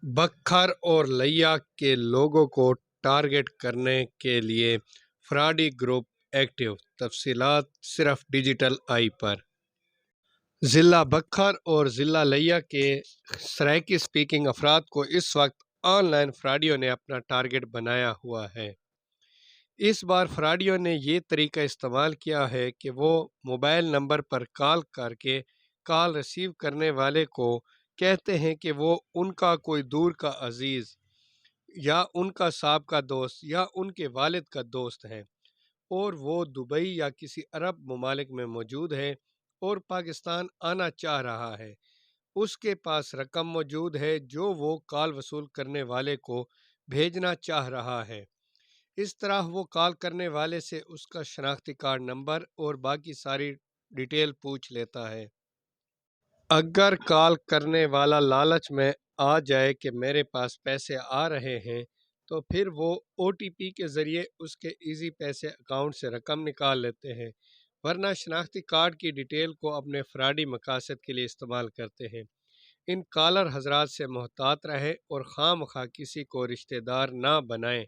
بکھر اور لیا کے لوگوں کو ٹارگٹ کرنے کے لیے فراڈی گروپ ایکٹیو، تفصیلات صرف ڈیجیٹل آئی پر۔ ضلع بکھر اور ضلع لیا کے سرائیکی اسپیکنگ افراد کو اس وقت آن لائن فراڈیوں نے اپنا ٹارگٹ بنایا ہوا ہے۔ اس بار فراڈیوں نے یہ طریقہ استعمال کیا ہے کہ وہ موبائل نمبر پر کال کر کے کال ریسیو کرنے والے کو کہتے ہیں کہ وہ ان کا کوئی دور کا عزیز یا ان کا سابقہ دوست یا ان کے والد کا دوست ہے اور وہ دبئی یا کسی عرب ممالک میں موجود ہے اور پاکستان آنا چاہ رہا ہے۔ اس کے پاس رقم موجود ہے جو وہ کال وصول کرنے والے کو بھیجنا چاہ رہا ہے۔ اس طرح وہ کال کرنے والے سے اس کا شناختی کارڈ نمبر اور باقی ساری ڈیٹیل پوچھ لیتا ہے۔ اگر کال کرنے والا لالچ میں آ جائے کہ میرے پاس پیسے آ رہے ہیں تو پھر وہ او ٹی پی کے ذریعے اس کے ایزی پیسے اکاؤنٹ سے رقم نکال لیتے ہیں، ورنہ شناختی کارڈ کی ڈیٹیل کو اپنے فراڈی مقاصد کے لیے استعمال کرتے ہیں۔ ان کالر حضرات سے محتاط رہیں اور خواہ مخواہ کسی کو رشتہ دار نہ بنائیں۔